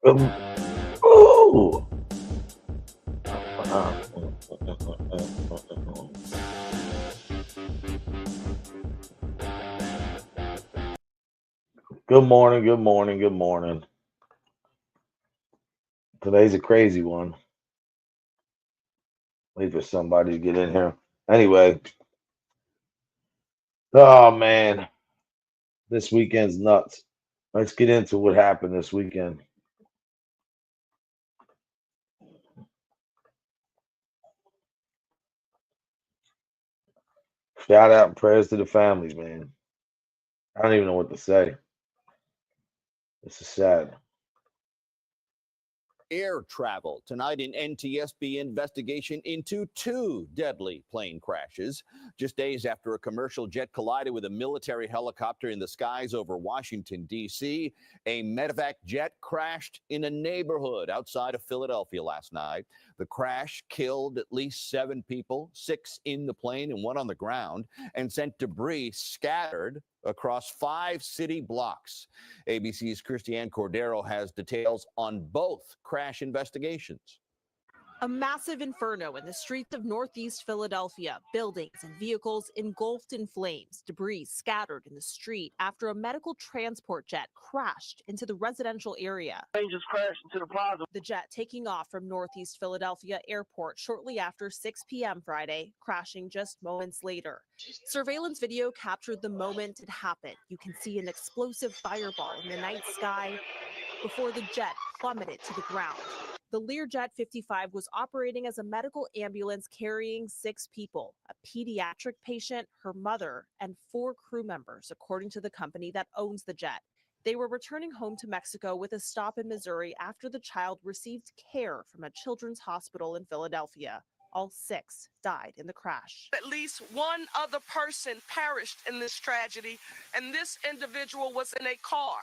Ooh. Good morning, good morning, good morning. Today's a crazy one. Wait for somebody to get in here. Anyway, oh man, this weekend's nuts. Let's get into what happened this weekend. Shout out and prayers to the families, man. I don't even know what to say. This is sad. Air travel. Tonight, an NTSB investigation into two deadly plane crashes. Just days after a commercial jet collided with a military helicopter in the skies over Washington, D.C., a medevac jet crashed in a neighborhood outside of Philadelphia last night. The crash killed at least 7 people, 6 in the plane and 1 on the ground, and sent debris scattered across 5 city blocks. ABC's Christiane Cordero has details on both crash investigations. A massive inferno in the streets of Northeast Philadelphia. Buildings and vehicles engulfed in flames, debris scattered in the street after a medical transport jet crashed into the residential area. Plane just crashed into the plaza. The jet taking off from Northeast Philadelphia Airport shortly after 6 p.m. Friday, crashing just moments later. Surveillance video captured the moment it happened. You can see an explosive fireball in the night sky before the jet plummeted to the ground. The Learjet 55 was operating as a medical ambulance carrying 6 people, a pediatric patient, her mother, and 4 crew members, according to the company that owns the jet. They were returning home to Mexico with a stop in Missouri after the child received care from a children's hospital in Philadelphia. All 6 died in the crash. At least one other person perished in this tragedy, and this individual was in a car.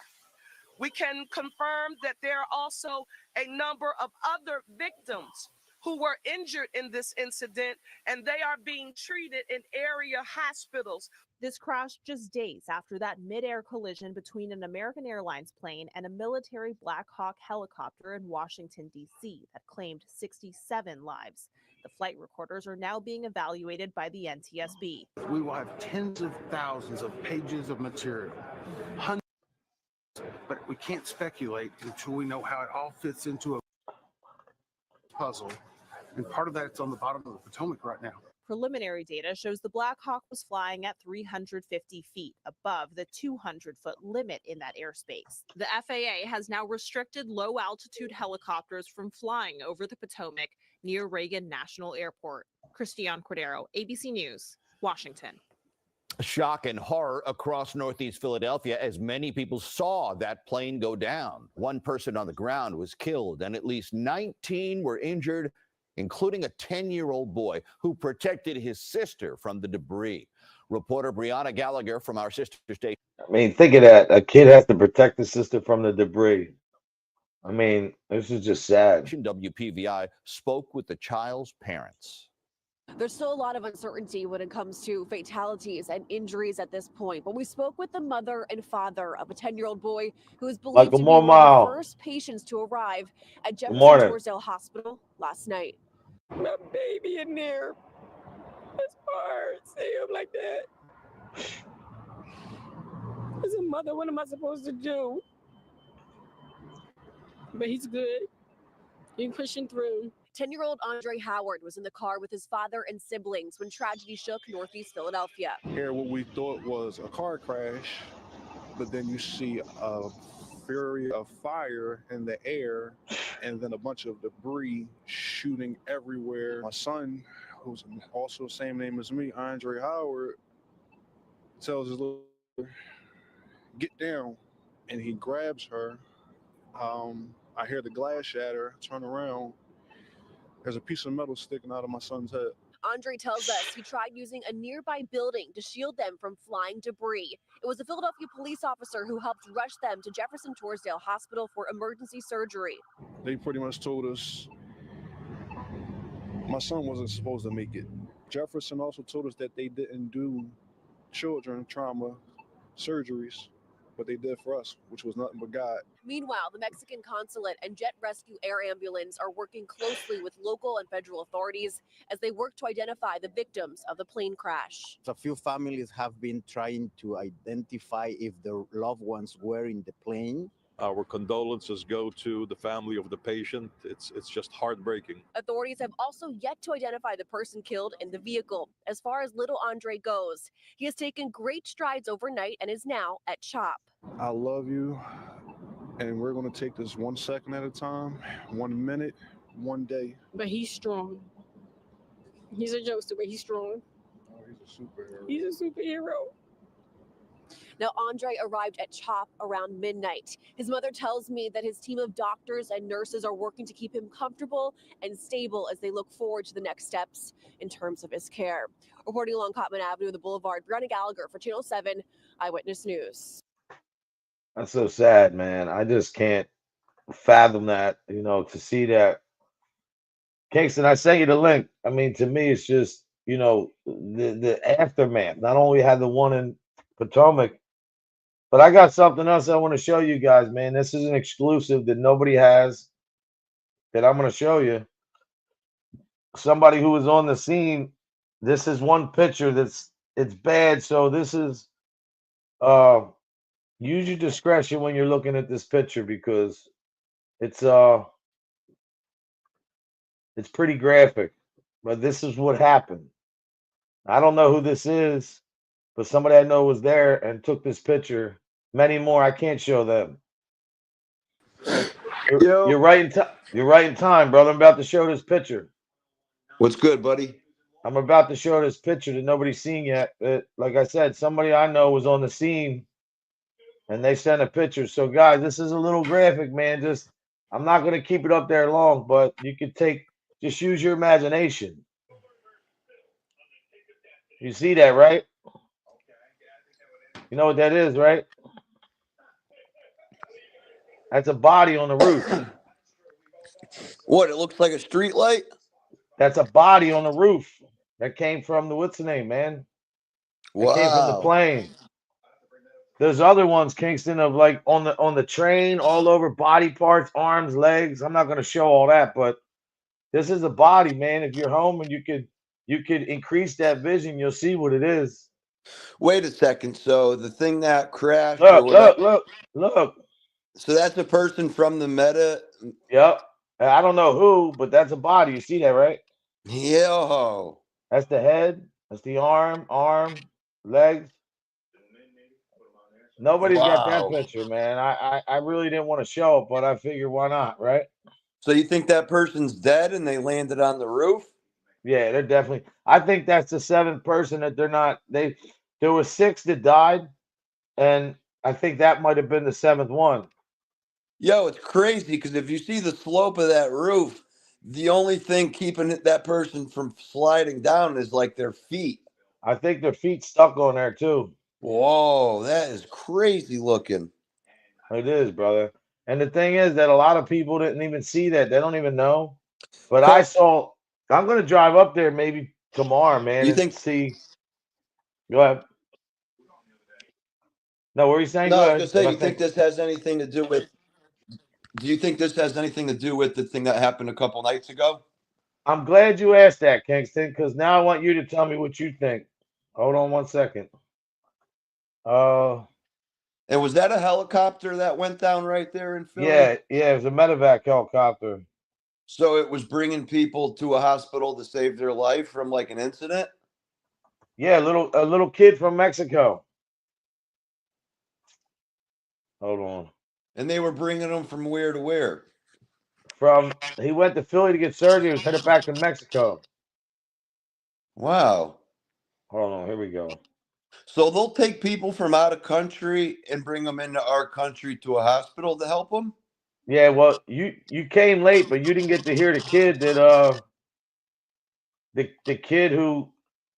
We can confirm that there are also a number of other victims who were injured in this incident, and they are being treated in area hospitals. This crash just days after that mid-air collision between an American Airlines plane and a military Black Hawk helicopter in Washington, D.C. that claimed 67 lives. The flight recorders are now being evaluated by the NTSB. We will have tens of thousands of pages of material, hundreds, but we can't speculate until we know how it all fits into a puzzle. And part of that's on the bottom of the Potomac right now. Preliminary data shows the Black Hawk was flying at 350 feet above the 200-foot limit in that airspace. The FAA has now restricted low-altitude helicopters from flying over the Potomac near Reagan National Airport. Christiane Cordero, ABC News, Washington. Shock and horror across Northeast Philadelphia as many people saw that plane go down. 1 person on the ground was killed and at least 19 were injured, including a 10-year-old boy who protected his sister from the debris. Reporter Brianna Gallagher from our sister station. I mean, think of that. A kid has to protect his sister from the debris. I mean, this is just sad. WPVI spoke with the child's parents. There's still a lot of uncertainty when it comes to fatalities and injuries at this point, but we spoke with the mother and father of a 10-year-old boy who is believed to be one of the first patients to arrive at Jefferson Torresdale Hospital last night. My baby in there. It's hard to see him like that. As a mother, what am I supposed to do? But he's good. He's pushing through. 10-year-old Andre Howard was in the car with his father and siblings when tragedy shook Northeast Philadelphia. Here, what we thought was a car crash, but then you see a fury of fire in the air and then a bunch of debris shooting everywhere. My son, who's also the same name as me, Andre Howard, tells his little brother, get down, and he grabs her. I hear the glass shatter, turn around. There's a piece of metal sticking out of my son's head. Andre tells us he tried using a nearby building to shield them from flying debris. It was a Philadelphia police officer who helped rush them to Jefferson Torresdale Hospital for emergency surgery. They pretty much told us my son wasn't supposed to make it. Jefferson also told us that they didn't do children trauma surgeries, what they did for us, which was nothing but God. Meanwhile, the Mexican consulate and Jet Rescue Air Ambulance are working closely with local and federal authorities as they work to identify the victims of the plane crash. A few families have been trying to identify if their loved ones were in the plane. Our condolences go to the family of the patient. It's just heartbreaking. Authorities have also yet to identify the person killed in the vehicle. As far as little Andre goes, he has taken great strides overnight and is now at CHOP. I love you, and we're going to take this 1 second at a time, 1 minute, 1 day. But he's strong. He's a jokester, but he's strong. Oh, he's a superhero. He's a superhero. Now, Andre arrived at CHOP around midnight. His mother tells me that his team of doctors and nurses are working to keep him comfortable and stable as they look forward to the next steps in terms of his care. Reporting along Cotman Avenue, the Boulevard, Brianna Gallagher for Channel 7 Eyewitness News. That's so sad, man. I just can't fathom that, to see that. Kingston, I sent you the link. I mean, to me, it's just, the aftermath. Not only had the one in Potomac, but I got something else I want to show you guys, man. This is an exclusive that nobody has that I'm going to show you. Somebody who was on the scene. This is one picture it's bad. So this is use your discretion when you're looking at this picture because it's pretty graphic. But this is what happened. I don't know who this is, but somebody I know was there and took this picture. Many more, I can't show them. You're right in time, brother. I'm about to show this picture. What's good, buddy? I'm about to show this picture that nobody's seen yet. Like I said, somebody I know was on the scene, and they sent a picture. So, guys, this is a little graphic, man. I'm not going to keep it up there long, but you could just use your imagination. You see that, right? You know what that is, right? That's a body on the roof. What? It looks like a street light? That's a body on the roof. That came from what's the name, man? That came from the plane. There's other ones, Kingston, of like on the train, all over body parts, arms, legs. I'm not going to show all that, but this is a body, man. If you're home and you could increase that vision, you'll see what it is. Wait a second. So the thing that crashed. Look. So that's a person from the Meta. Yep. I don't know who, but that's a body. You see that, right? Yo. That's the head. That's the arm, legs. Nobody's got that picture, man. I really didn't want to show it, but I figured why not, right? So you think that person's dead and they landed on the roof? Yeah, they're definitely. I think that's the seventh person that they're not. There were 6 that died, and I think that might have been the 7th one. Yo, it's crazy because if you see the slope of that roof, the only thing keeping that person from sliding down is like their feet. I think their feet stuck on there too. Whoa, that is crazy looking. It is, brother. And the thing is that a lot of people didn't even see that. They don't even know. But I saw. I'm going to drive up there maybe tomorrow, man. You think? See. Go ahead. No, what are you saying? No, Go I ahead. was going to say, you think this has anything to do with? Do you think this has anything to do with the thing that happened a couple nights ago? I'm glad you asked that, Kingston, because now I want you to tell me what you think. Hold on 1 second. And was that a helicopter that went down right there in Philly? Yeah, it was a medevac helicopter. So it was bringing people to a hospital to save their life from like an incident? Yeah, a little kid from Mexico. Hold on. And they were bringing him from where to where? He went to Philly to get surgery. He was headed back to Mexico. Wow. Hold on, here we go. So they'll take people from out of country and bring them into our country to a hospital to help them? Yeah, well, you came late, but you didn't get to hear the kid that the kid who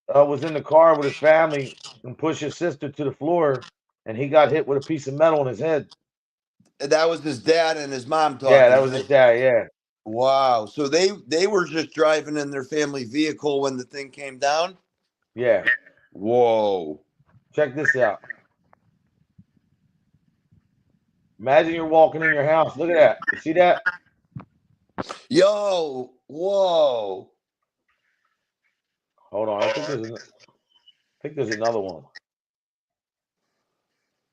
was in the car with his family and pushed his sister to the floor, and he got hit with a piece of metal in his head. That was his dad and his mom talking. Yeah, that was his dad. Yeah. Wow. So they were just driving in their family vehicle when the thing came down? Yeah. Whoa. Check this out. Imagine you're walking in your house. Look at that. You see that? Yo, whoa. Hold on. I think there's another one.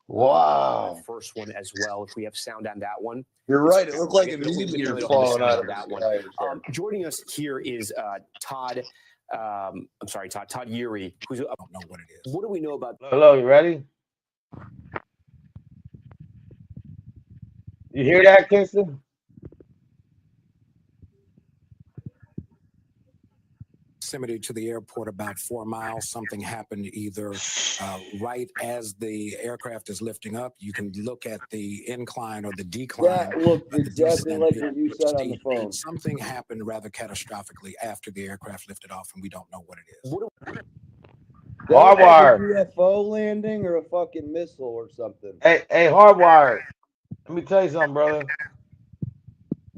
Wow. First one as well. If we have sound on that one. You're right. It looked like a We really meteor don't have the falling sound out on of the that sky. one. Joining us here is Todd. I'm sorry, Todd Yuri. Who's I don't know what it is. What do we know about? Hello, you ready? You hear that, Kingston? Proximity to the airport, about 4 miles. Something happened either right as the aircraft is lifting up. You can look at the incline or the decline. That looked of the exactly descent like here, what you which said on the state phone. something happened rather catastrophically after the aircraft lifted off, and we don't know what it is. Hardwired. A UFO landing or a fucking missile or something. Hey, Hardwired. Let me tell you something, brother.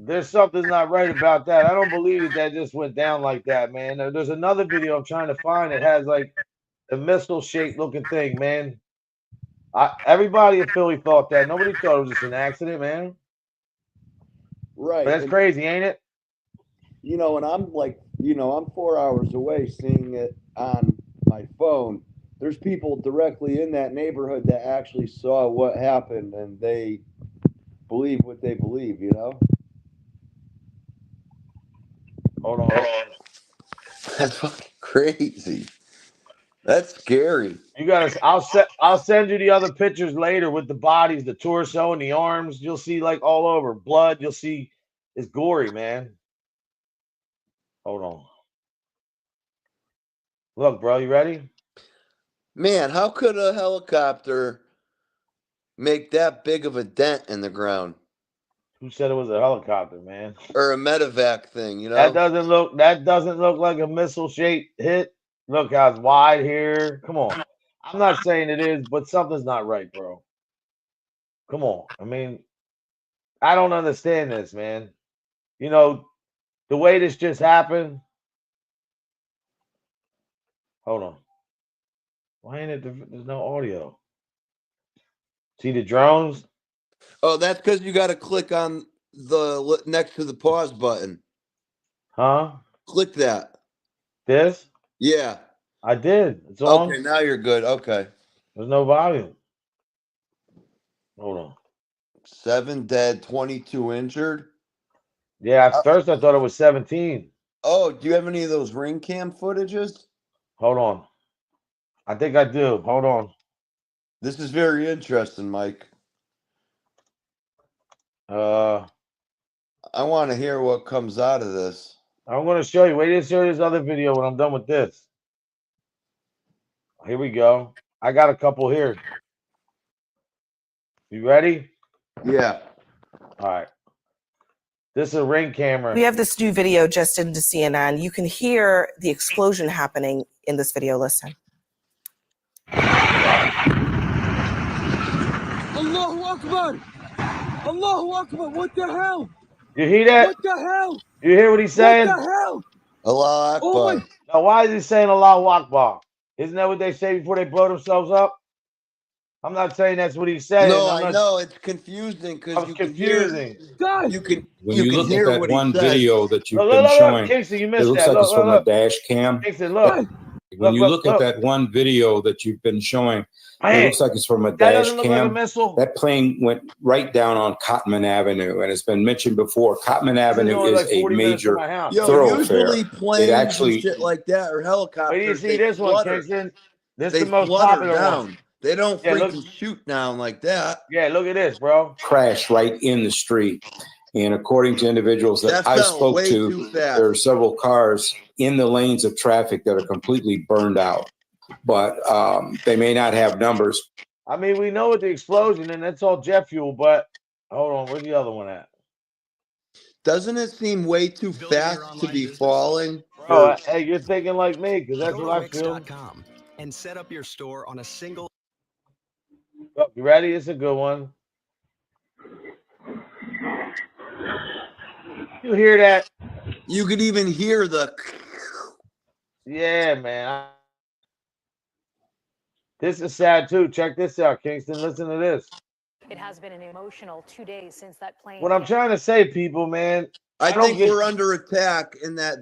There's something not right about that. I don't believe that just went down like that, man. There's another video I'm trying to find that has like a missile-shaped looking thing, man. Everybody in Philly thought that. Nobody thought it was just an accident, man. Right. But that's crazy, ain't it? You know, and I'm like, I'm 4 hours away seeing it on my phone. There's people directly in that neighborhood that actually saw what happened, and they believe what they believe, you know? Hold on. That's fucking crazy. That's scary. You gotta. I'll send you the other pictures later with the bodies, the torso, and the arms. You'll see like all over blood. You'll see it's gory, man. Hold on. Look, bro, you ready? Man, how could a helicopter make that big of a dent in the ground? Who said it was a helicopter, man? Or a medevac thing, you know? That doesn't look like a missile-shaped hit. Look how it's wide here. Come on. I'm not saying it is, but something's not right, bro. Come on. I mean, I don't understand this, man. You know, the way this just happened. Hold on. Why ain't it? There's no audio. See the drones? Oh, that's because you got to click on the next to the pause button. Huh? Click that. This? Yeah. I did. It's on. Okay, now you're good. Okay. There's no volume. Hold on. 7 dead, 22 injured. Yeah, at first I thought it was 17. Oh, do you have any of those ring cam footages? Hold on. I think I do. Hold on. This is very interesting, Mike. I want to hear what comes out of this. I'm going to show you. Wait to show this other video when I'm done with this. Here we go. I got a couple here. You ready? Yeah. All right. This is a ring camera. We have this new video just into CNN. You can hear the explosion happening in this video. Listen. Allahu Akbar! Allahu Akbar! What the hell? You hear that? What the hell? You hear what he's saying? What the hell? Allah Akbar. Oh my... Now, why is he saying Allahu Akbar? Isn't that what they say before they blow themselves up? I'm not saying that's what he's saying. No, I know it's confusing because you can hear. You can. When you you can look hear at that what he one says. video that you've Look, been look, showing, Kingston, you it missed looks that. like it's from a dash cam. Kingston, look. When you look at that one video that you've been showing, it looks like it's from a That dash doesn't look like a cam. missile. That plane went right down on Cotman Avenue, and it's been mentioned before. Cotman Avenue only is like a 40 minutes from major my house. Yo, thoroughfare. usually planes It actually and shit like that or helicopters. Wait till you see they this one, flutter. Kingston. This is They the most flutter popular down. one. They don't Yeah, freaking look. shoot down like that. Yeah, look at this, bro. crash right in the street. And according to individuals that I fell spoke way to, too fast. there are several cars in the lanes of traffic that are completely burned out. But they may not have numbers. I mean, we know with the explosion, and that's all jet fuel, but hold on, where's the other one at? Doesn't it seem way too fast to be falling? Bro, hey, you're thinking like me, because that's what I feel. And set up your store on a single. Look, you ready? It's a good one. You hear that? You could even hear the. Yeah, man. This is sad too. Check this out, Kingston. Listen to this. It has been an emotional 2 days since that plane. What I'm trying to say, people, man, I don't think get we're under attack in that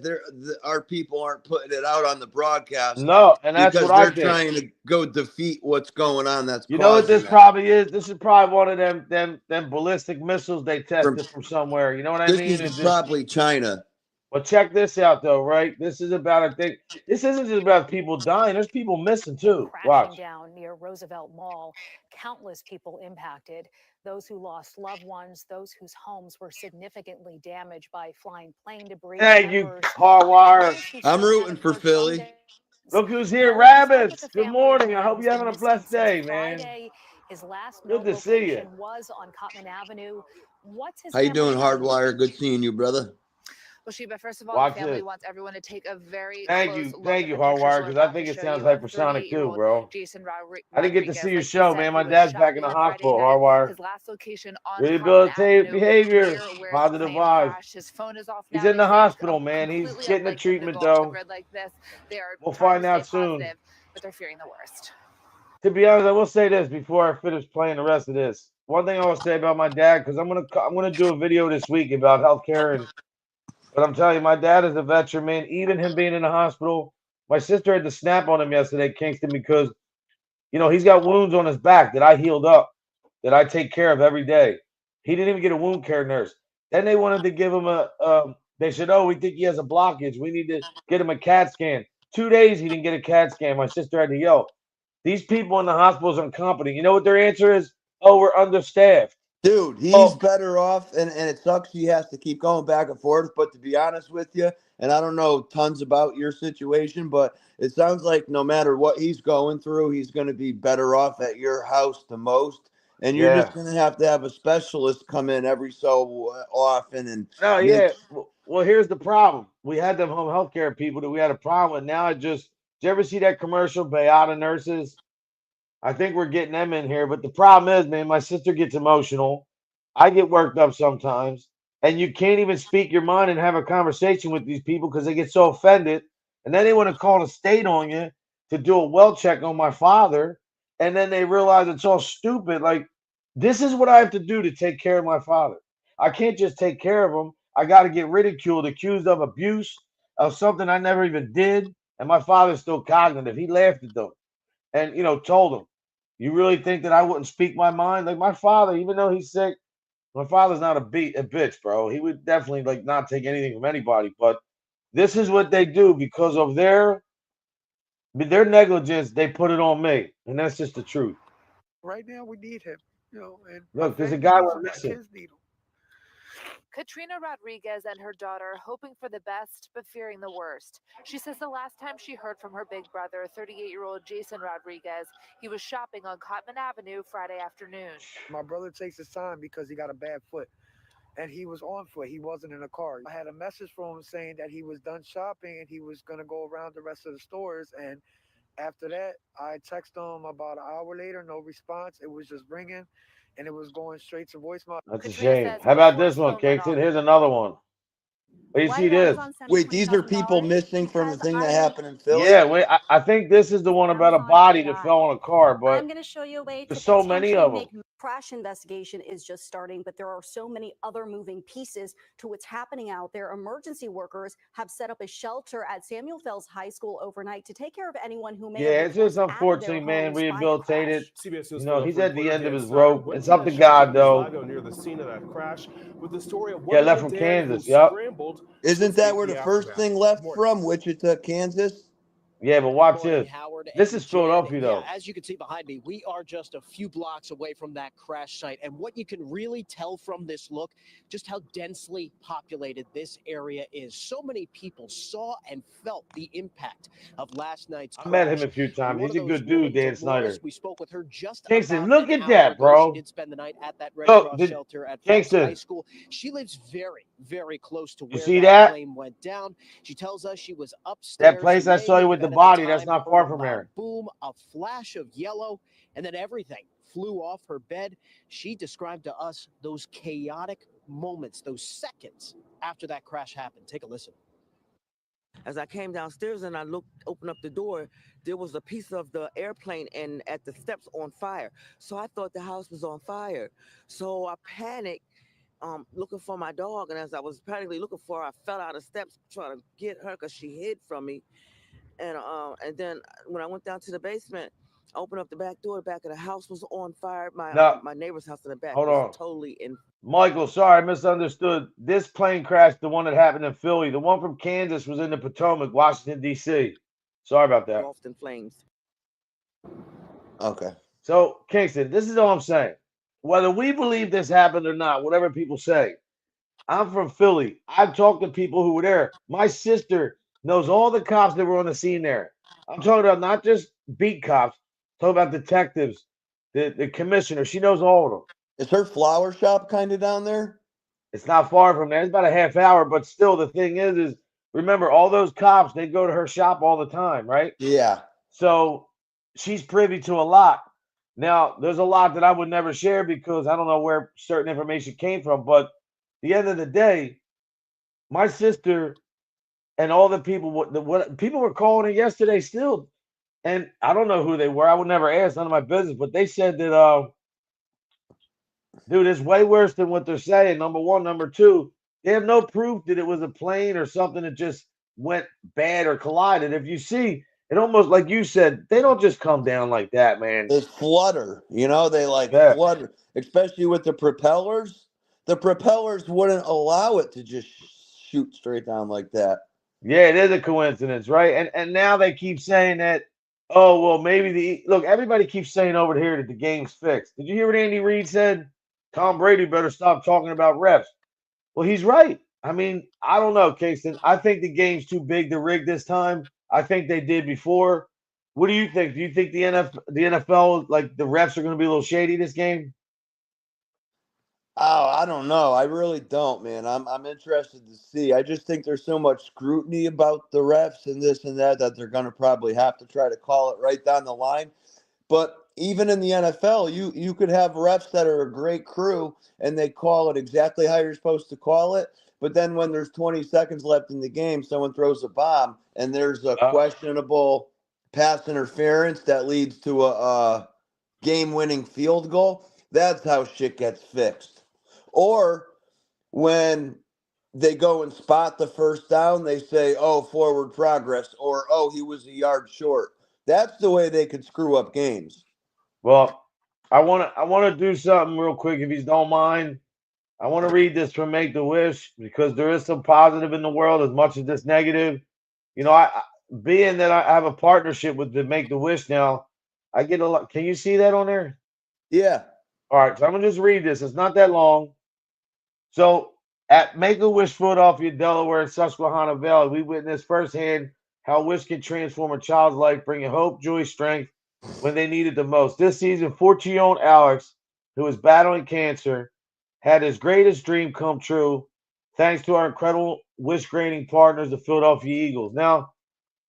our people aren't putting it out on the broadcast no, and that's because what I they're think. trying to go defeat what's going on. That's You know what causing this that. probably is? This is probably one of them ballistic missiles they tested from somewhere. You know what I This mean? is probably China. Well, check this out though, right? This is about a thing. This isn't just about people dying. There's people missing too. Crashing Watch. down near Roosevelt Mall. Countless people impacted. Those who lost loved ones, those whose homes were significantly damaged by flying plane debris. Thank you, Hardwire. I'm rooting for Philly. Look who's here, Rabbits. Good morning. I hope you're having a blessed day, man. Friday, his last Good known to see you. location was on Cotman Avenue. What's his How you family doing, telling Hardwire? Good seeing you, brother. Well, Sheba, first of all, Watch the family this. wants everyone to take a very Thank close you, look thank at you, the pictures Hardwire, we're because I about think to it show sounds you of hypersonic too, 38-year-old bro. Jason I didn't get to Rodriguez. see your Like you show, said, man. he My was dad's shot back in the dead Friday hospital, night. Hardwire. His last location on Cotman Rehabilitative Avenue, behavior. near where the Positive plane vibes. crashed. His phone is off He's now. in They the say it's hospital, man. He's completely getting the unlike him to treatment go off the though. grid like this. They are We'll trying find to stay out soon. positive, but they're fearing the worst. To be honest, I will say this before I finish playing the rest of this. One thing I will say about my dad, because I'm gonna do a video this week about healthcare, but I'm telling you, my dad is a veteran, man. Even him being in the hospital, my sister had to snap on him yesterday, Kingston, because he's got wounds on his back that I healed up, that I take care of every day. He didn't even get a wound care nurse. Then they wanted to give him they said, oh, we think he has a blockage. We need to get him a CAT scan. 2 days he didn't get a CAT scan. My sister had to yell. These people in the hospitals are incompetent. You know what their answer is? Oh, we're understaffed. Dude, he's better off, and it sucks he has to keep going back and forth. But to be honest with you, and I don't know tons about your situation, but it sounds like no matter what he's going through, he's going to be better off at your house the most. And you're just Yeah. going to have a specialist come in every so often and No, make. yeah. Well, here's the problem. We had them home health care people that we had a problem with. Now did you ever see that commercial, Bayada nurses? I think we're getting them in here. But the problem is, man, my sister gets emotional. I get worked up sometimes. And you can't even speak your mind and have a conversation with these people because they get so offended. And then they want to call the state on you to do a well check on my father. And then they realize it's all stupid. Like, this is what I have to do to take care of my father. I can't just take care of him. I got to get ridiculed, accused of abuse, of something I never even did. And my father's still cognitive. He laughed at them and, told them, you really think that I wouldn't speak my mind? Like my father, even though he's sick, my father's not a bitch, bro. He would definitely not take anything from anybody. But this is what they do because of their negligence. They put it on me, and that's just the truth. Right now, we need him. And Look, there's a family guy needs we're him, my missing. kids need him. Katrina Rodriguez and her daughter hoping for the best but fearing the worst. She says the last time she heard from her big brother, 38-year-old Jason Rodriguez, he was shopping on Cotman Avenue Friday afternoon. My brother takes his time because he got a bad foot. And he was on foot. He wasn't in a car. I had a message from him saying that he was done shopping and he was going to go around the rest of the stores. And after that, I texted him about an hour later, no response. It was just ringing. And it was going straight to voicemail. That's a shame. How about this one, Kingston? Here's another one. What do you see this? Wait, these are people missing from the thing that happened in Philly? Yeah, wait. I think this is the one about a body that fell on a car, but I'm going to show you a way to there's so many of them. crash investigation is just starting, but there are so many other moving pieces to what's happening out there. Emergency workers have set up a shelter at Samuel Fells High School overnight to take care of anyone who may Yeah, have it's been just forced out of unfortunately, their man, homes by the rehabilitated. crash. He's at the end of his Dan Snyder rope. went It's to up that to shelter God, in though. Lago near the scene of that crash with the story of Yeah, one left young from dad Kansas. who Yep. scrambled. Isn't that where the first thing left from? Wichita, Kansas? Yeah, but watch Morning, this. Howard This and is Jen. Philadelphia, Yeah, though. as you can see behind me, we are just a few blocks away from that crash site. And what you can really tell from this look, just how densely populated this area is. So many people saw and felt the impact of last night's I crash. met him a few times. One He's of a those good dude, women, Dan Dolores, Snyder. we spoke with her just Kingston, about look an at hour that, ago. bro. She did spend the night at that Red Look, Cross shelter at Fells Kingston. High School. She lives very, very close to You where see that that? plane went down. She tells us she was upstairs. That place I saw you with the laying in bed at body, that's time, not heard far a from loud here. boom, a flash of yellow, and then everything flew off her bed. She described to us those chaotic moments, those seconds after that crash happened. Take a listen. As I came downstairs and I opened up the door, there was a piece of the airplane and at the steps on fire. So I thought the house was on fire. So I panicked, looking for my dog. And as I was panically looking for her, I fell out of steps trying to get her because she hid from me. And then when I went down to the basement, I opened up the back door. The back of the house was on fire. Now, My neighbor's house in the back hold was on. totally in. Michael, sorry, I misunderstood. This plane crash, the one that happened in Philly, the one from Kansas was in the Potomac, Washington, D.C. Sorry about that. Engulfed in flames. Okay. So, Kingston, this is all I'm saying. Whether we believe this happened or not, whatever people say, I'm from Philly. I've talked to people who were there. My sister knows all the cops that were on the scene there. I'm talking about not just beat cops, I'm talking about detectives, the commissioner. She knows all of them. Is her flower shop kind of down there? It's not far from there. It's about a half hour, but still, the thing is remember all those cops, they go to her shop all the time, right? Yeah. So she's privy to a lot. Now, there's a lot that I would never share because I don't know where certain information came from, but at the end of the day, my sister and all the people, what people were calling it yesterday still, and I don't know who they were. I would never ask, none of my business, but they said that, dude, it's way worse than what they're saying. Number one, number two, they have no proof that it was a plane or something that just went bad or collided. If you see, it almost like you said, they don't just come down like that, man. They flutter, they like Yeah. flutter, especially with the propellers. The propellers wouldn't allow it to just shoot straight down like that. Yeah, it is a coincidence, right? And now they keep saying that, oh, well, maybe look, everybody keeps saying over here that the game's fixed. Did you hear what Andy Reid said? Tom Brady better stop talking about refs. Well, he's right. I mean, I don't know, Kingston. I think the game's too big to rig this time. I think they did before. What do you think? Do you think the NFL, like the refs are going to be a little shady this game? Oh, I don't know. I really don't, man. I'm interested to see. I just think there's so much scrutiny about the refs and this and that they're going to probably have to try to call it right down the line. But even in the NFL, you could have refs that are a great crew and they call it exactly how you're supposed to call it. But then when there's 20 seconds left in the game, someone throws a bomb and there's a questionable pass interference that leads to a game-winning field goal. That's how shit gets fixed. Or when they go and spot the first down, they say, oh, forward progress, or oh, he was a yard short. That's the way they could screw up games. Well, I want to do something real quick if you don't mind. I want to read this from Make the Wish because there is some positive in the world as much as this negative. Being that I have a partnership with the Make the Wish now, I get a lot. Can you see that on there? Yeah. All right, so I'm gonna just read this. It's not that long. So at Make a Wish Philadelphia, Delaware, and Susquehanna Valley, we witnessed firsthand how wish can transform a child's life, bringing hope, joy, strength when they need it the most. This season, 14-year-old Alex, who is battling cancer, had his greatest dream come true thanks to our incredible wish granting partners, the Philadelphia Eagles. Now,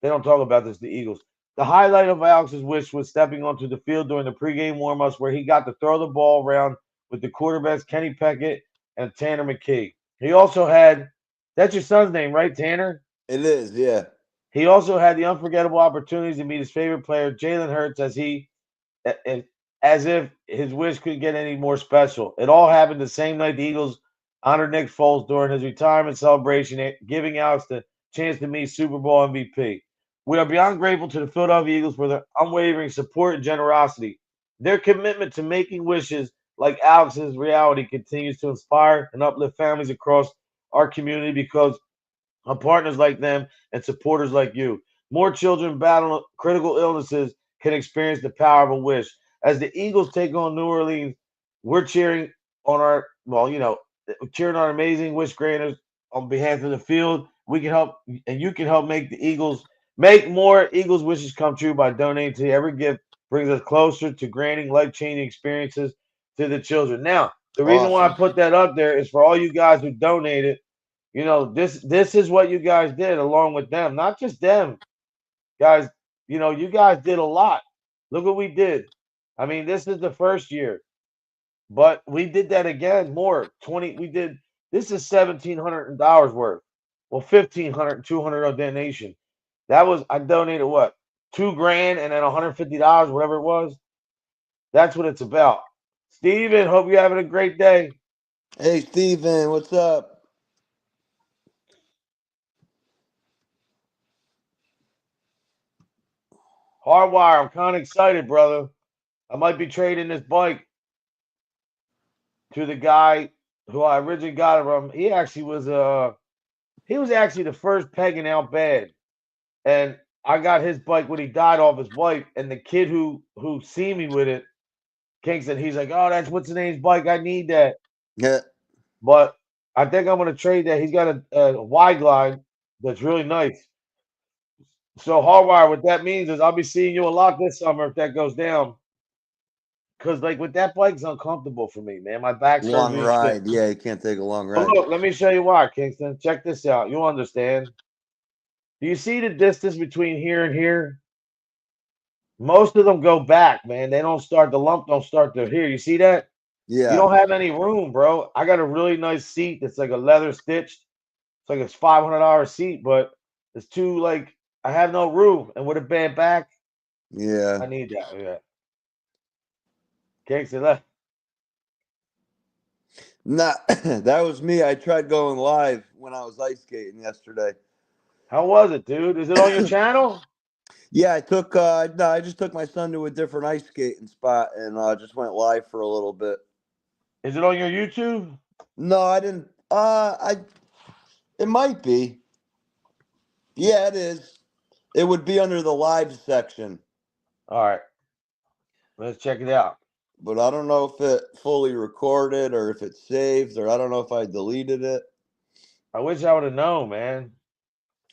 they don't talk about this, the Eagles. The highlight of Alex's wish was stepping onto the field during the pregame warmups where he got to throw the ball around with the quarterbacks Kenny Pickett and Tanner McKee. He also had, that's your son's name, right, Tanner? It is, yeah. He also had the unforgettable opportunities to meet his favorite player, Jalen Hurts, as if his wish couldn't get any more special. It all happened the same night the Eagles honored Nick Foles during his retirement celebration, giving Alex the chance to meet Super Bowl MVP. We are beyond grateful to the Philadelphia Eagles for their unwavering support and generosity. Their commitment to making wishes like Alex's reality continues to inspire and uplift families across our community because of partners like them and supporters like you. More children battling critical illnesses can experience the power of a wish. As the Eagles take on New Orleans, we're cheering on cheering on our amazing wish granters on behalf of the field. We can help, and you can help make more Eagles wishes come true by donating to every gift brings us closer to granting life-changing experiences to the children. Now, the reason why I put that up there is for all you guys who donated. This is what you guys did along with them, not just them, guys. You guys did a lot. Look what we did. I mean, this is the first year, but we did that again more. 20. We did. This is $1,700 worth. Well, 1,500, 200 donation. That was I donated what $2,000 and then $150, whatever it was. That's what it's about. Steven, hope you're having a great day. Hey, Steven, what's up? Hardwire, I'm kind of excited, brother. I might be trading this bike to the guy who I originally got it from. He was actually the first pegging out bad. And I got his bike when he died off his wife. And the kid who seen me with it, Kingston, he's like, oh, that's what's the name's bike. I need that. Yeah. But I think I'm gonna trade that. He's got a Y glide that's really nice. So Hardwire, what that means is I'll be seeing you a lot this summer if that goes down. Cause like with that bike's uncomfortable for me, man. My back's hurting Long me and shit. ride. Yeah, you can't take a long But ride. look, let me show you why, Kingston. Check this out. You'll understand. Do you see the distance between here and here? Most of them go back, man. They don't start, the lump don't start to here. You see that? You Yeah. don't have any room, bro. I got a really nice seat that's like a leather stitched. It's like it's $500 seat, but it's too like I have no room. And with a bad back, Yeah. I need that. Yeah. Kingston left. Nah, that was me. I tried going live when I was ice skating yesterday. How was it, dude? Is it on your channel? Yeah, I took no, I just took my son to a different ice skating spot and just went live for a little bit. Is it on your YouTube? No, I didn't. It might be. Yeah, it is. It would be under the live section. All right. Let's check it out. But I don't know if it fully recorded or if it's saved or I don't know if I deleted it. I wish I would have known, man.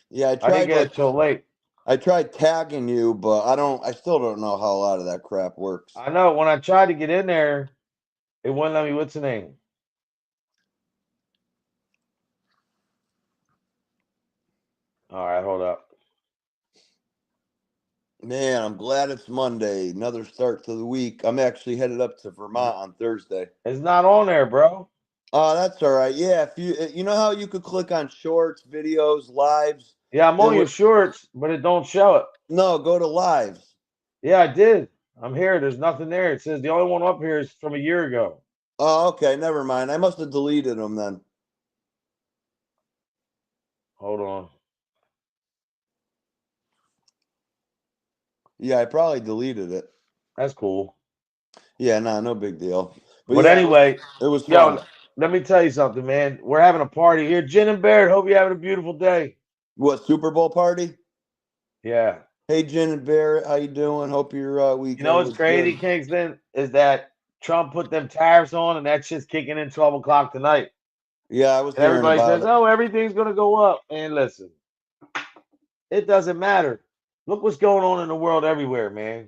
Yeah, I I didn't tried get it till late. I tried tagging you, but I still don't know how a lot of that crap works. I know when I tried to get in there, it wouldn't let me. What's the name? All right, hold up. Man, I'm glad it's Monday. Another start to the week. I'm actually headed up to Vermont on Thursday. It's not on there, bro. Oh, that's all right. Yeah, if you know how you could click on shorts, videos, lives. Yeah, I'm on your shorts, but it don't show it. No, go to lives. Yeah, I did. I'm here. There's nothing there. It says the only one up here is from a year ago. Oh, okay. Never mind. I must have deleted them then. Hold on. Yeah, I probably deleted it. That's cool. Yeah, nah, no big deal. But yeah, anyway, it was fun. yo, let me tell you something, man. We're having a party here. Jen and Barrett, hope you're having a beautiful day. What, Super Bowl party? Yeah. Hey, Jen and Barrett, how you doing? Hope your weekend. You know what's was crazy, good. Kingston, is that Trump put them tariffs on, and that shit's kicking in 12 o'clock tonight. Yeah, I was And hearing everybody about says, it. "Oh, everything's gonna go up." And listen, it doesn't matter. Look what's going on in the world everywhere, man.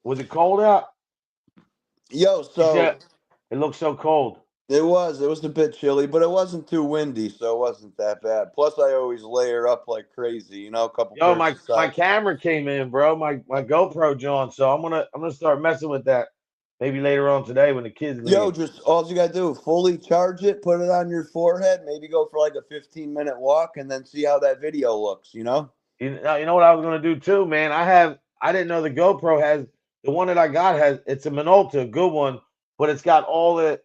Was it cold out? Yo, so it looks so cold. It was a bit chilly, but it wasn't too windy, so it wasn't that bad. Plus, I always layer up like crazy, you know, a couple Yo, pairs of my socks. camera came in, bro. My GoPro John. So I'm gonna start messing with that maybe later on today when the kids leave. Yo, just all you gotta do, fully charge it, put it on your forehead, maybe go for like a 15-minute walk, and then see how that video looks. You know? You know what I was gonna do too, man. I didn't know the GoPro has the one that I got has it's a Minolta, a good one, but it's got all the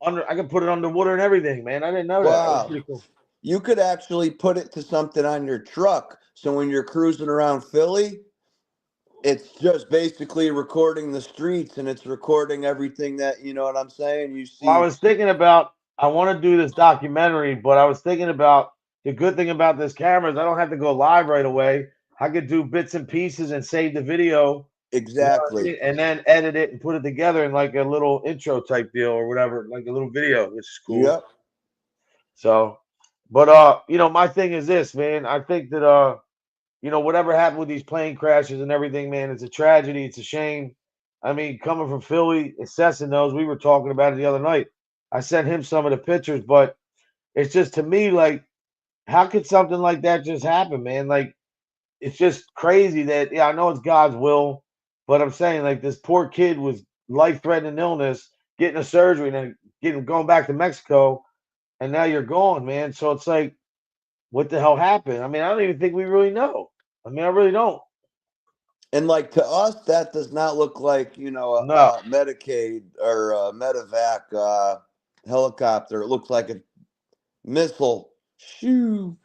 under. I can put it underwater and everything, man. I didn't know that. That was Wow. pretty cool. You could actually put it to something on your truck, so when you're cruising around Philly, it's just basically recording the streets and it's recording everything that, you know what I'm saying? You see. Well, I was thinking about I want to do this documentary, but I was thinking about the good thing about this camera is I don't have to go live right away. I could do bits and pieces and save the video. Exactly. You know what I mean? And then edit it and put it together in like a little intro type deal or whatever, like a little video, which is cool. Yep. So, but you know, my thing is this, man. I think that you know, whatever happened with these plane crashes and everything, man, it's a tragedy. It's a shame. I mean, coming from Philly, Sesson knows we were talking about it the other night. I sent him some of the pictures, but it's just to me like, how could something like that just happen, man? Like, it's just crazy that I know it's God's will, but I'm saying like this poor kid was life-threatening illness, getting a surgery, and then going back to Mexico. and now you're gone, man. So it's like, what the hell happened? I mean, I don't even think we really know. I mean, I really don't. And like to us, that does not look like, you know, No. a Medicaid or a medevac helicopter. It looks like a missile. Shoo.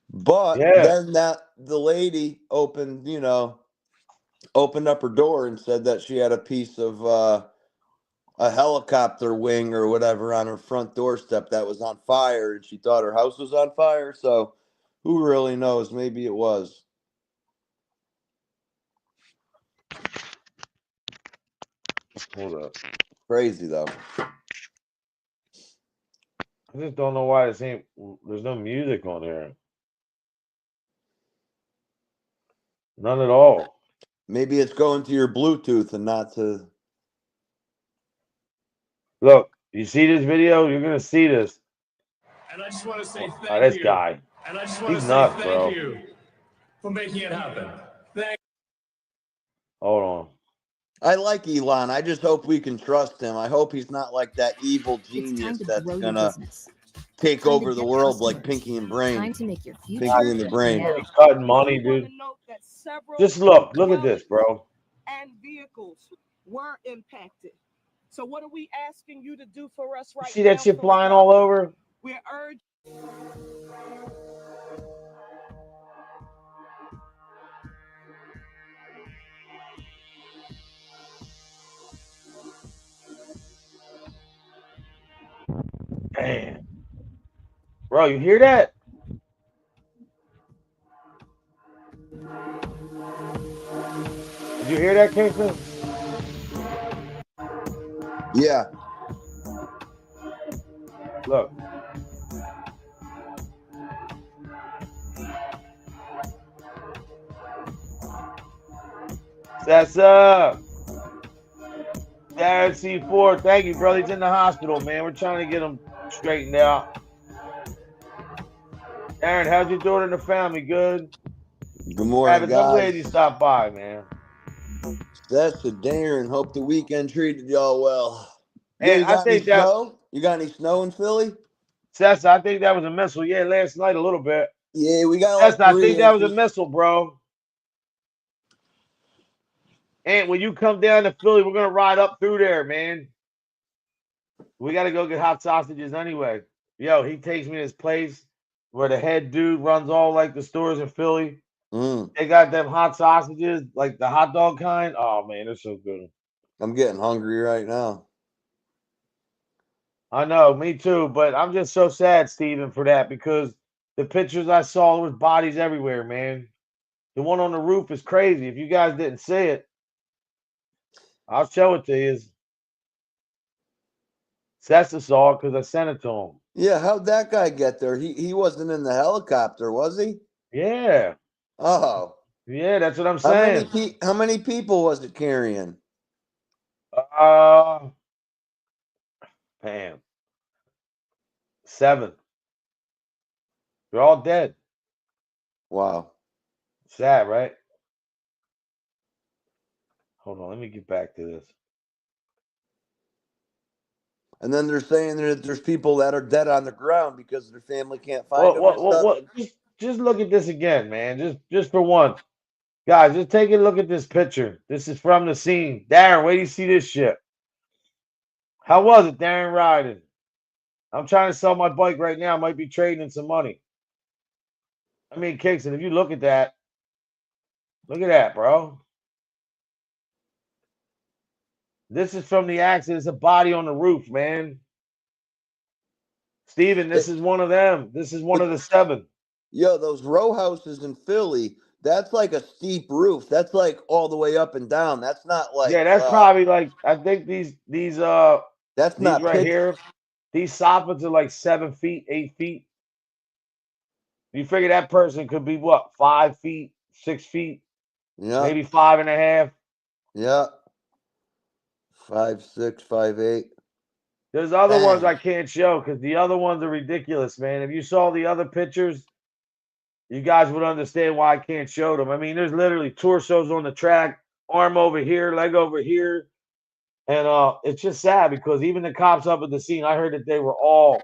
But Yeah. then the lady opened up her door and said that she had a piece of a helicopter wing or whatever on her front doorstep that was on fire, and she thought her house was on fire. So who really knows? Maybe it was. Hold up. Crazy though. I just don't know why there's no music on here. None at all. Maybe it's going to your Bluetooth and not to. Look, you see this video? You're gonna see this. And I just want to say Oh, this you. guy. And I just want He's to nuts, say bro. you for making it happen. Thank Hold on. I like Elon. I just hope we can trust him. I hope he's not like that evil genius that's gonna take over the world like Pinky and Brain. Pinky and the Brain. He's cutting money, dude. Just look at this, bro. And vehicles were impacted. So what are we asking you to do for us right now? See that shit flying all over? We're urging. Damn. Bro, you hear that? Did you hear that, Kingston? Yeah. Look. That's Darren C4. Thank you, brother. He's in the hospital, man. We're trying to get him straightened out. Darren, how's your daughter and the family? Good? Good morning, Some guys. lady stop by, man. That's a Darren. Hope the weekend treated y'all well. Hey, You got any snow? You got any snow in Philly? Seth, I think that was a missile. Yeah, last night a little bit. Yeah, we got Seth, like 3 I think that was a inches. missile, bro. And when you come down to Philly, we're gonna ride up through there, man. We gotta go get hot sausages anyway. Yo, he takes me to this place where the head dude runs all like the stores in Philly. They got them hot sausages, like the hot dog kind. Oh man, they're so good. I'm getting hungry right now. I know, me too, but I'm just so sad, Steven, for that because the pictures I saw, there was bodies everywhere, man. The one on the roof is crazy. If you guys didn't see it, I'll show it to you. Sessa saw it because I sent it to him. Yeah, how'd that guy get there? He wasn't in the helicopter, was he? Yeah. Oh. Yeah, that's what I'm saying. How many people was it carrying? Man. 7. They're all dead. Wow. Sad, right? Hold on, let me get back to this. And then they're saying that there's people that are dead on the ground because their family can't find them. What? Just look at this again, man. Just for once. Guys, just take a look at this picture. This is from the scene. Darren, wait till you see this shit. How was it, Darren, riding? I'm trying to sell my bike right now. I might be trading in some money. I mean, Kingston, if you look at that, bro. This is from the accident. It's a body on the roof, man. Steven, this is one of them. This is one of the 7. Yo, those row houses in Philly, that's like a steep roof. That's like all the way up and down. That's not like that's probably like I think these that's not right here. These soffits are like 7 feet, 8 feet. You figure that person could be what, 5 feet, 6 feet, maybe 5.5. Yeah. 5'6", 5'8". There's other ones I can't show because the other ones are ridiculous, man. If you saw the other pictures, you guys would understand why I can't show them. I mean, there's literally torsos on the track, arm over here, leg over here. And it's just sad because even the cops up at the scene, I heard that they were all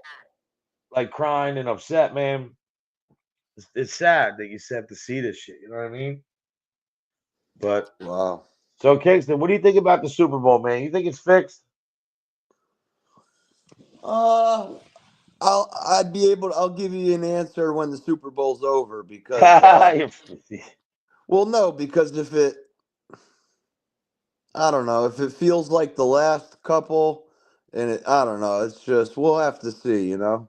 like crying and upset, man. It's sad that you have to see this shit. You know what I mean? But wow. So Kingston, what do you think about the Super Bowl, man? You think it's fixed? I'll give you an answer when the Super Bowl's over because well, no, because I don't know, if it feels like the last couple and I don't know, it's just we'll have to see, you know.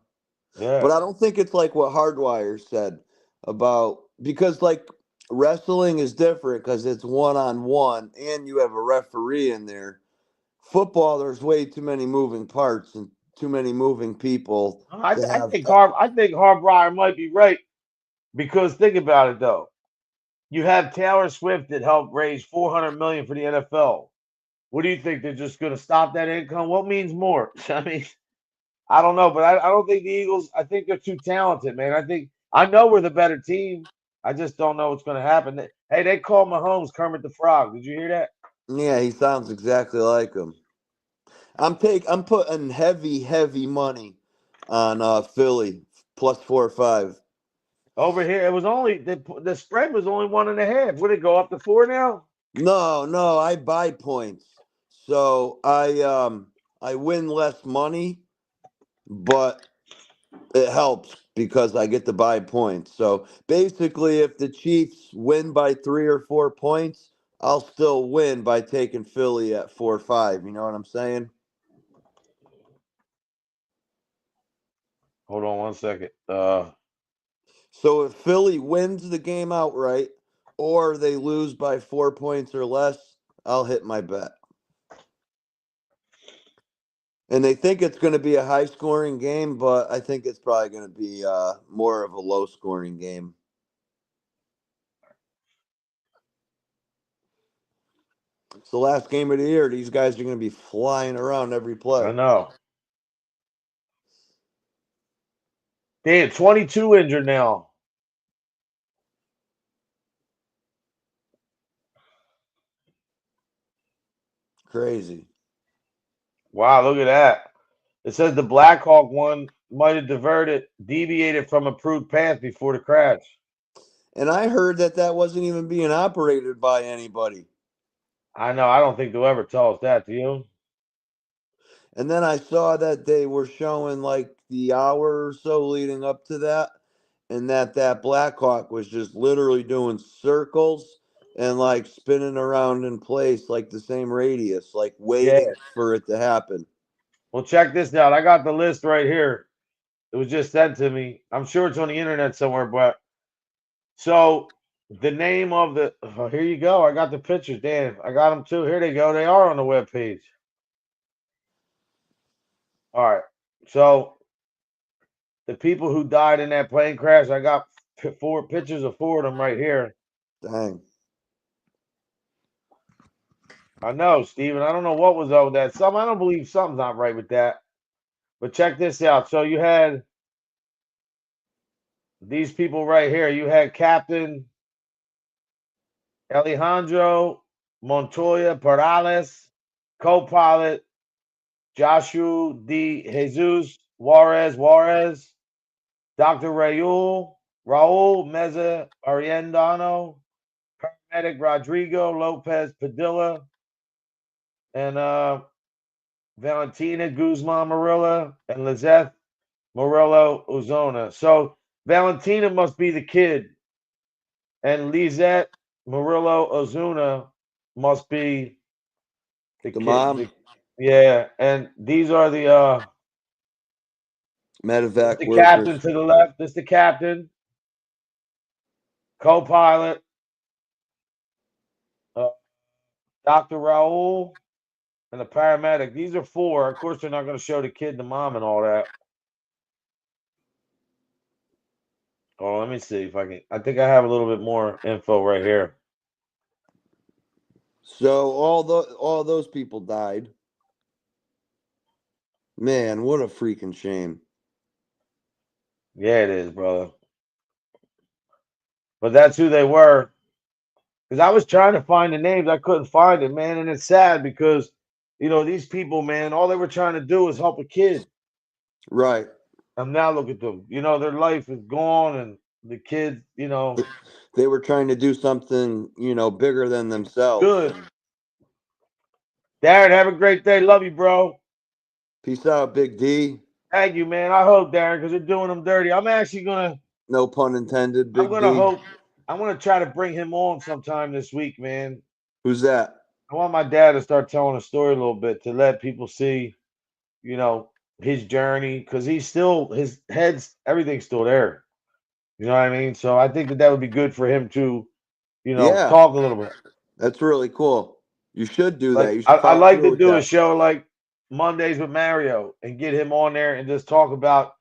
Yeah. But I don't think it's like what Hardwire said about because like wrestling is different because it's one-on-one and you have a referee in there. Football, there's way too many moving parts and too many moving people I, to I have. think Hardwire might be right because think about it though. You have Taylor Swift that helped raise $400 million for the NFL. What do you think? They're just going to stop that income? What means more? I mean, I don't know, but I don't think the Eagles. I think they're too talented, man. I know we're the better team. I just don't know what's going to happen. Hey, they called Mahomes Kermit the Frog. Did you hear that? Yeah, he sounds exactly like him. I'm putting heavy money on Philly plus 4 or 5. Over here, it was only the spread was only 1.5. Would it go up to 4 now? No, I buy points. So I win less money, but it helps because I get to buy points. So basically if the Chiefs win by 3 or 4 points, I'll still win by taking Philly at 4 or 5. You know what I'm saying? Hold on one second. So if Philly wins the game outright or they lose by 4 points or less, I'll hit my bet. And they think it's going to be a high scoring game, but I think it's probably going to be more of a low scoring game. It's the last game of the year. These guys are going to be flying around every play. I know. Damn, 22 injured now. Crazy. Wow, look at that. It says the Blackhawk one might have deviated from approved path before the crash. And I heard that wasn't even being operated by anybody. I know. I don't think they'll ever tell us that, do you? And then I saw that they were showing like the hour or so leading up to that, and that Blackhawk was just literally doing circles and like spinning around in place like the same radius, like Yeah. waiting for it to happen. Well, check this out. I got the list right here. It was just sent to me. I'm sure it's on the internet somewhere, but so the name of the here you go. I got the pictures, Dan. I got them too. Here they go. They are on the webpage. All right. So the people who died in that plane crash, I got 4 pictures of 4 of them right here. Dang. I know, Steven. I don't know what was over that. I don't believe something's not right with that. But check this out. So you had these people right here. You had Captain Alejandro Montoya Perales, co-pilot Joshua D. Jesus Juarez, Dr. Raul Meza Ariendano, paramedic Rodrigo Lopez Padilla, and Valentina Guzman Marilla and Lizeth Morello Ozona. So Valentina must be the kid, and Lizette Murillo Ozuna must be the kid. Mom. Yeah, and these are the medevac the workers. captain to the left. This the captain, co-pilot, Dr. Raul, and the paramedic. These are 4. Of course, they're not going to show the kid, the mom, and all that. Oh, let me see if I can. I think I have a little bit more info right here. So all those people died. Man, what a freaking shame. Yeah, it is, brother. But that's who they were. Because I was trying to find the names, I couldn't find it, man. And it's sad because, these people, man, all they were trying to do was help a kid. Right. And now look at them. You know, their life is gone, and the kids, you know, They were trying to do something, bigger than themselves. good. Darren, have a great day. Love you, bro. Peace out, Big D. Thank you, man. I hope, Darren, because they're doing them dirty. I'm actually gonna. No pun intended, I'm Big gonna D. hope. I'm gonna try to bring him on sometime this week, man. Who's that? I want my dad to start telling a story a little bit to let people see, you know, his journey, because he's still his head's everything's still there. You know what I mean? So I think that that would be good for him to, Yeah, talk a little bit. that's really cool. You should do that. Like You should I follow like through to with do a that. show like Mondays with Mario and get him on there and just talk about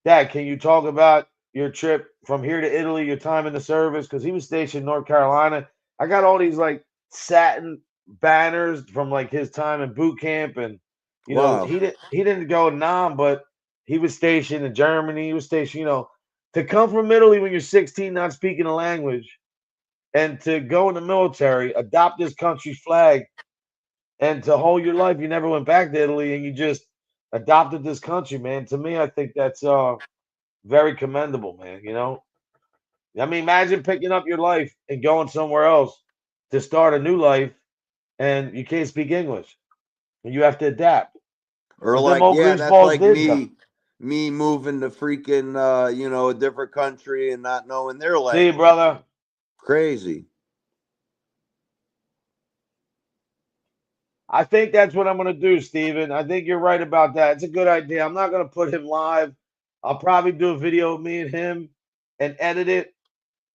Dad, can you talk about your trip from here to Italy, your time in the service? Because he was stationed in North Carolina. I got all these like satin banners from like his time in boot camp, and Wow. he didn't go Nam, but he was stationed in Germany. He was stationed, to come from Italy when you're 16, not speaking the language, and to go in the military, adopt this country's flag, and to hold your life, you never went back to Italy, and you just adopted this country, man. To me, I think that's very commendable, man. I mean, imagine picking up your life and going somewhere else to start a new life, and you can't speak English, and you have to adapt. Or But them like, old yeah, that's greaseballs like did you. me moving to freaking a different country and not knowing their See, language. brother, Crazy. I think that's what I'm going to do, Steven. I think you're right about that. It's a good idea. I'm not going to put him live. I'll probably do a video of me and him and edit it,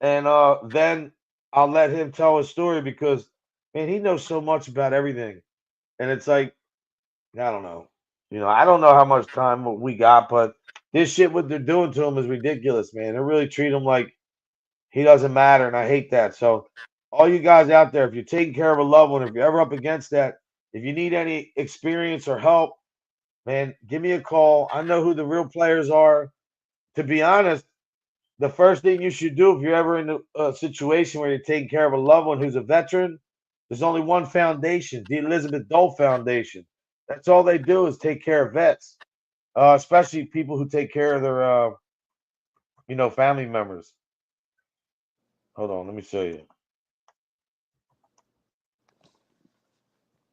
and then I'll let him tell his story because, man, he knows so much about everything. And it's like, I don't know. I don't know how much time we got, but this shit, what they're doing to him is ridiculous, man. They really treat him like he doesn't matter, and I hate that. So, all you guys out there, if you're taking care of a loved one, if you're ever up against that, if you need any experience or help, man, give me a call. I know who the real players are. To be honest, the first thing you should do if you're ever in a situation where you're taking care of a loved one who's a veteran, there's only one foundation, the Elizabeth Dole Foundation. That's all they do is take care of vets, especially people who take care of their, family members. Hold on, let me show you.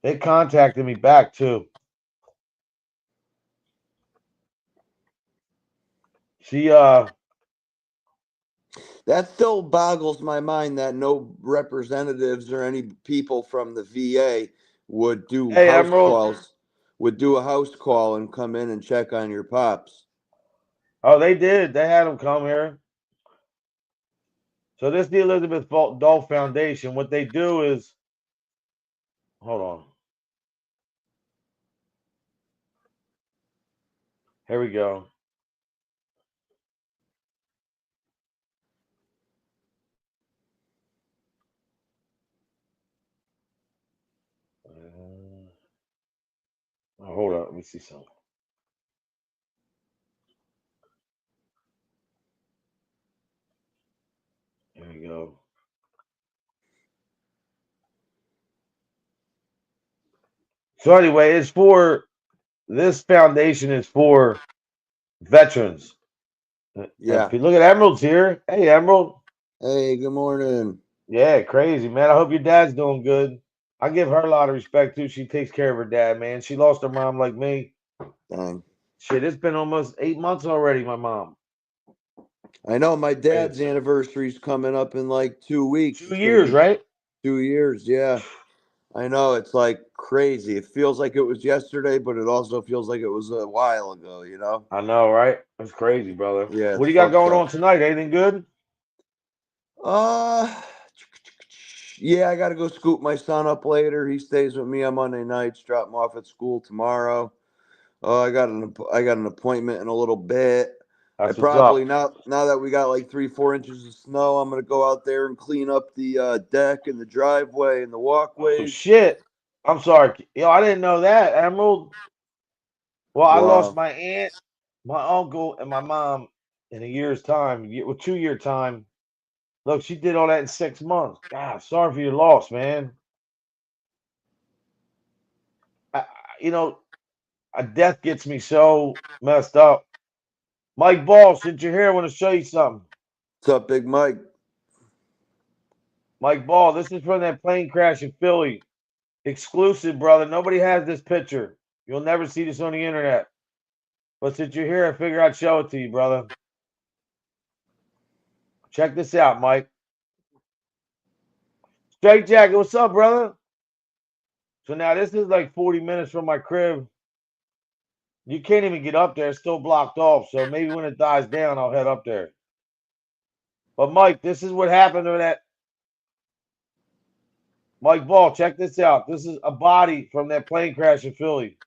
They contacted me back too. She, That still boggles my mind that no representatives or any people from the VA would do hey, house Emerald. calls, would do a house call and come in and check on your pops. Oh, they did. They had them come here. So this is the Elizabeth Dole Foundation. What they do is, hold on. Here we go. Hold up. Let me see something. There we go. So anyway, this foundation is for veterans. Yeah. If you look at Emerald's here. Hey, Emerald. Hey, good morning. Yeah, crazy, man. I hope your dad's doing good. I give her a lot of respect too. She takes care of her dad, man. She lost her mom like me. Dang. Shit, it's been almost 8 months already, my mom. I know my dad's anniversary's coming up in like 2 weeks. 2 It's gonna years, be right? 2 years, yeah. I know, it's like crazy. It feels like it was yesterday, but it also feels like it was a while ago, you know? I know, right? That's crazy, brother. Yeah, What it's do you got fucked going up. on tonight? Anything good? Yeah, I gotta go scoop my son up later. He stays with me on Monday nights, drop him off at school tomorrow. I got an appointment in a little bit. I That's what's probably up. now that we got like 3-4 inches of snow, I'm gonna go out there and clean up the deck and the driveway and the Oh walkways. shit. I'm sorry. Yo, I didn't know that, Emerald. Well, I lost Wow. my aunt, my uncle, and my mom in a year's time. 2 year time. Look, she did all that in 6 months. God, sorry for your loss, man. I, you know, a death gets me so messed up. Mike Ball, since you're here, I want to show you something. What's up, Big Mike? Mike Ball, this is from that plane crash in Philly. Exclusive, brother. Nobody has this picture. You'll never see this on the internet. But since you're here, I figure I'd show it to you, brother. Check this out, Mike. Straight Jacket, what's up, brother? So now this is like 40 minutes from my crib. You can't even get up there. It's still blocked off. So maybe when it dies down, I'll head up there. But Mike, this is what happened to that. Mike Ball, check this out. This is a body from that plane crash in Philly.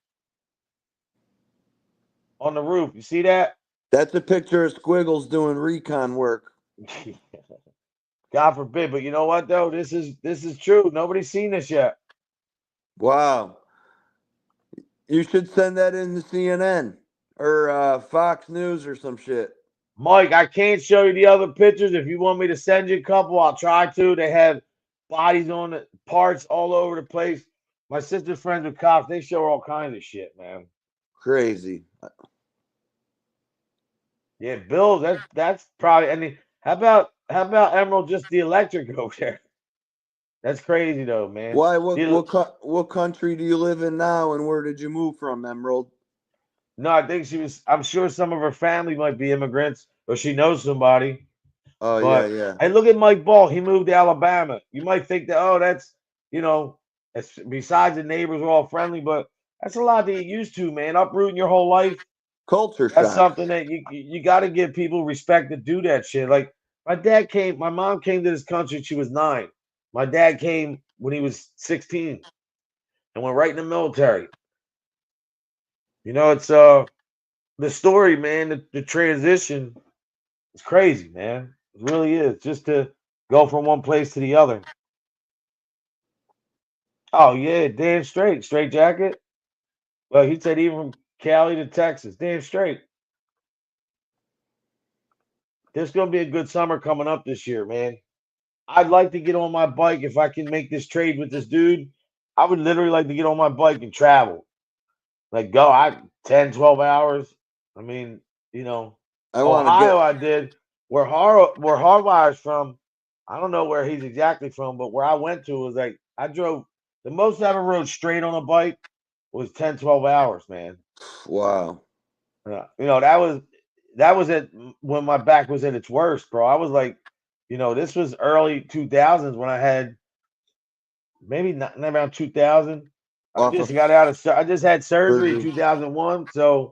On the roof. You see that? That's a picture of Squiggles doing recon work. God forbid, but you know what though? This is true. Nobody's seen this yet. Wow. You should send that in to CNN or Fox News or some shit. Mike, I can't show you the other pictures. If you want me to send you a couple, I'll try to. They have bodies on the parts all over the place. My sister's friends with cops. They show all kinds of shit, man. Crazy. Yeah, Bill, that's probably. I mean, how about Emerald just the electric over there? That's crazy though, man. Why? What country do you live in now, and where did you move from, Emerald? No, I think she was. I'm sure some of her family might be immigrants, or she knows somebody. Oh But yeah. hey, look at Mike Ball. He moved to Alabama. You might think that, oh, that's that's besides the neighbors are all friendly, but that's a lot to get used to, man. Uprooting your whole life. Culture That's shock. something that you got to give people respect to do that shit. Like my mom came to this country. She was 9. My dad came when he was 16 and went right in the military. It's the story, man. The transition is crazy, man. It really is. Just to go from one place to the other. Oh yeah, damn straight, straight jacket. Well, he said even from Cali to Texas, damn straight. There's gonna be a good summer coming up this year, man. I'd like to get on my bike if I can make this trade with this dude. I would literally like to get on my bike and travel. Like go 10, 12 hours. I mean, I want to Ohio get. I did. Where Hardwire's from, I don't know where he's exactly from, but where I went to was like I drove the most I ever rode straight on a bike was 10, 12 hours, man. Wow. That was it when my back was at its worst, bro. I was like, this was early 2000s when I had maybe not around 2000. I just had surgery in 2001. So,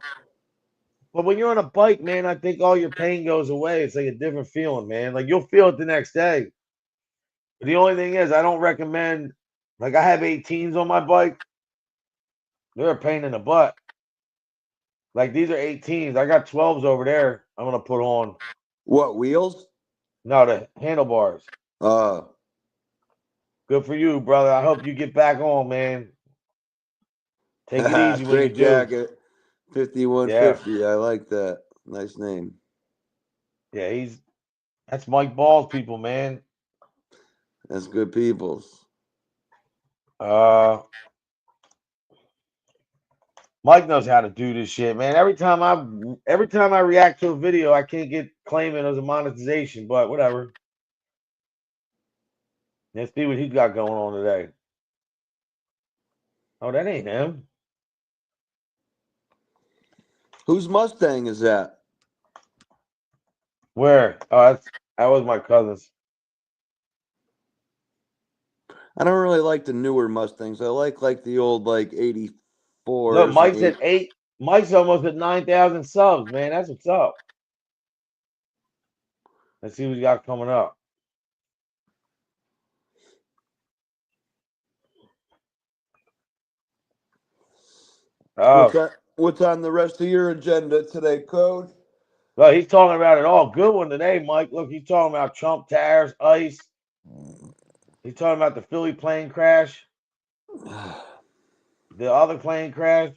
but when you're on a bike, man, I think all your pain goes away. It's like a different feeling, man. Like you'll feel it the next day. But the only thing is, I don't recommend. Like I have 18s on my bike. They're a pain in the butt. Like these are 18s. I got 12s over there. I'm gonna put on. What wheels? No, the handlebars. Good for you, brother. I hope you get back on, man. Take it easy when you Straight do. jacket, 5150. I like that. Nice name. Yeah, that's Mike Ball's people, man. That's good peoples. Mike knows how to do this shit, man. Every time I react to a video, I can't get claiming as a monetization, but whatever. Let's see what he's got going on today. Oh, that ain't him. Whose Mustang is that? Where? Oh, that was my cousin's. I don't really like the newer Mustangs. I like the old 84s. Look, Mike's at 8. Mike's almost at 9,000 subs, man. That's what's up. Let's see what we got coming up. What's on the rest of your agenda today, Code? Well, he's talking about it all. Good one today, Mike. Look, he's talking about Trump tariffs, ICE. He's talking about the Philly plane crash. The other plane crash.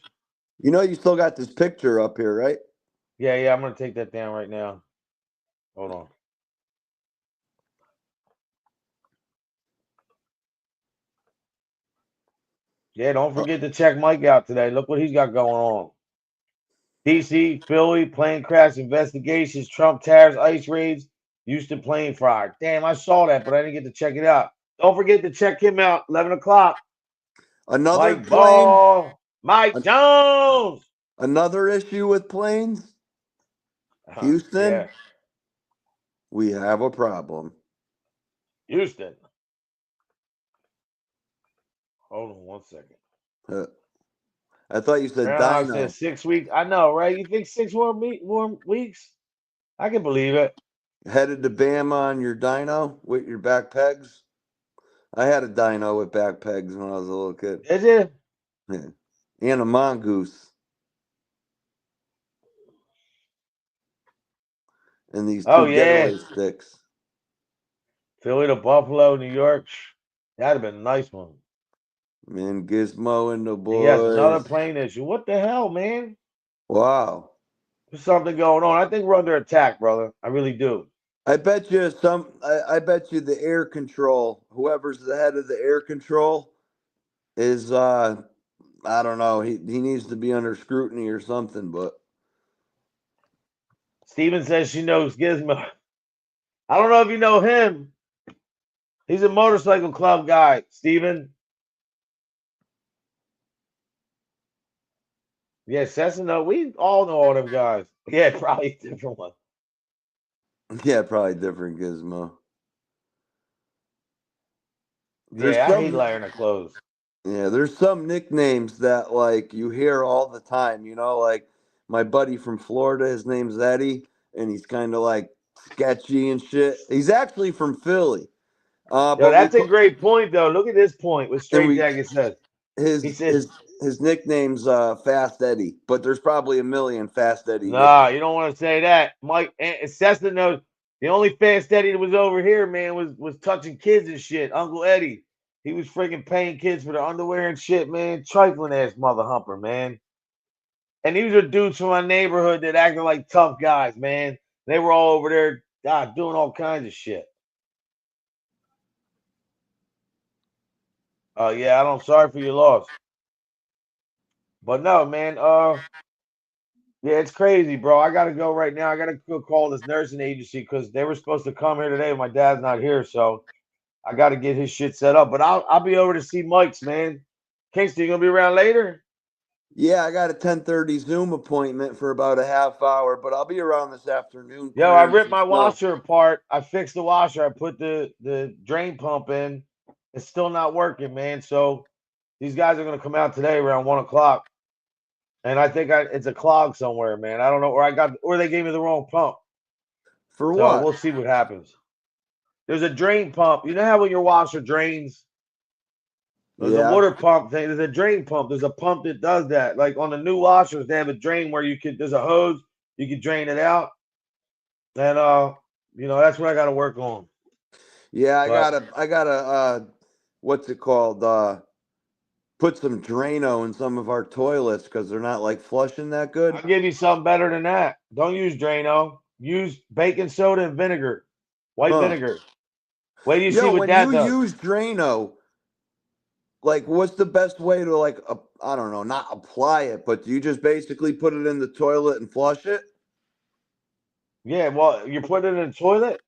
You still got this picture up here, right? Yeah. I'm going to take that down right now. Hold on. Yeah, don't forget to check Mike out today. Look what he's got going on. DC, Philly, plane crash investigations, Trump tariffs, ICE raids, Houston plane fire. Damn, I saw that, but I didn't get to check it out. Don't forget to check him out, 11 o'clock. Another Mike plane. Ball, Mike Jones. Another issue with planes. Houston, Yeah. we have a problem. Houston. Hold on 1 second. I thought you said Groundhog Dino. said 6 weeks. I know, right? You think 6 more weeks? I can believe it. Headed to Bama on your Dino with your back pegs. I had a Dino with back pegs when I was a little kid. Did you? Yeah. And a mongoose. And these two getaway sticks. Philly to Buffalo, New York. That'd have been a nice one. Man, Gizmo and the boys. Yes, another plane issue. What the hell, man? Wow. There's something going on. I think we're under attack, brother. I really do. I bet you I bet you the air control, whoever's the head of the air control is I don't know, he needs to be under scrutiny or something, but Steven says she knows Gizmo. I don't know if you know him. He's a motorcycle club guy, Steven. Yeah, Cessna. We all know all them guys. Yeah, probably a different one. Yeah, probably different Gizmo. I hate layering of clothes. Yeah, there's some nicknames that like you hear all the time, like my buddy from Florida, his name's Eddie, and he's kind of like sketchy and shit. He's actually from Philly. Yo, But that's a great point, though. Look at this point. What Straight Jacket says. His nickname's Fast Eddie, but there's probably a million Fast Eddie. Nah, you don't want to say that. Mike Cessna knows the only Fast Eddie that was over here, man, was touching kids and shit. Uncle Eddie. He was freaking paying kids for their underwear and shit, man. Trifling ass mother humper, man. And these are dudes from my neighborhood that acted like tough guys, man. They were all over there doing all kinds of shit. Yeah, I'm sorry for your loss. But no, man, yeah, it's crazy, bro. I gotta go right now. I gotta go call this nursing agency because they were supposed to come here today. My dad's not here, so I gotta get his shit set up. But I'll be over to see Mike's, man. Kingston, you gonna be around later? Yeah, I got a 10:30 Zoom appointment for about a half hour, but I'll be around this afternoon. Yo, I ripped my washer apart. I fixed the washer. I put the drain pump in. It's still not working, man. So these guys are gonna come out today around 1 o'clock. And I think it's a clog somewhere, man. I don't know, or they gave me the wrong pump. For what? We'll see what happens. There's a drain pump. You know how when your washer drains, there's a water pump thing. There's a drain pump. There's a pump that does that. Like on the new washers, they have a drain where there's a hose, you can drain it out. And that's what I gotta work on. Yeah, I gotta what's it called? Put some Drano in some of our toilets because they're not like flushing that good. I'll give you something better than that. Don't use Drano. Use baking soda and vinegar. White vinegar. Wait till you see what that does. When you use Drano, like what's the best way to like I don't know, not apply it, but do you just basically put it in the toilet and flush it? Yeah, well, you put it in the toilet?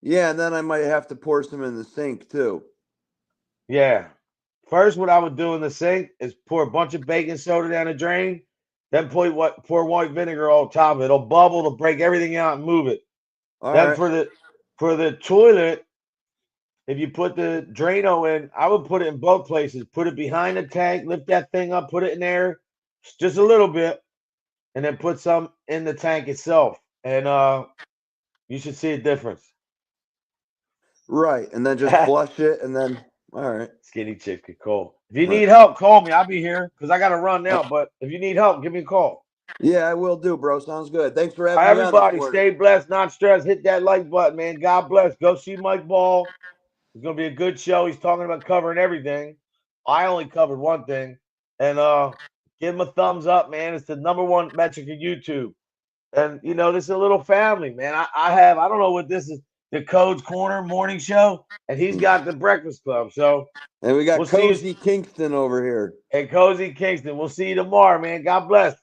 Yeah, and then I might have to pour some in the sink too. Yeah. First, what I would do in the sink is pour a bunch of baking soda down the drain, then pour white vinegar on top of it. It'll bubble to break everything out and move it. Then for the toilet, if you put the Drano in, I would put it in both places. Put it behind the tank, lift that thing up, put it in there just a little bit, and then put some in the tank itself. And you should see a difference. Right, and then just flush it, and then all right. Skinny chick could call. If you need help, call me. I'll be here because I got to run now. But if you need help, give me a call. Yeah, I will do, bro. Sounds good. Thanks for having me. Everybody, stay blessed, not stressed. Hit that like button, man. God bless. Go see Mike Ball. It's gonna be a good show. He's talking about covering everything. I only covered one thing, and give him a thumbs up, man. It's the #1 metric of YouTube. And this is a little family, man. I don't know what this is. The Code's Corner morning show, and he's got the Breakfast Club. So, and we got Cozy Kingston over here. Hey, Cozy Kingston. We'll see you tomorrow, man. God bless.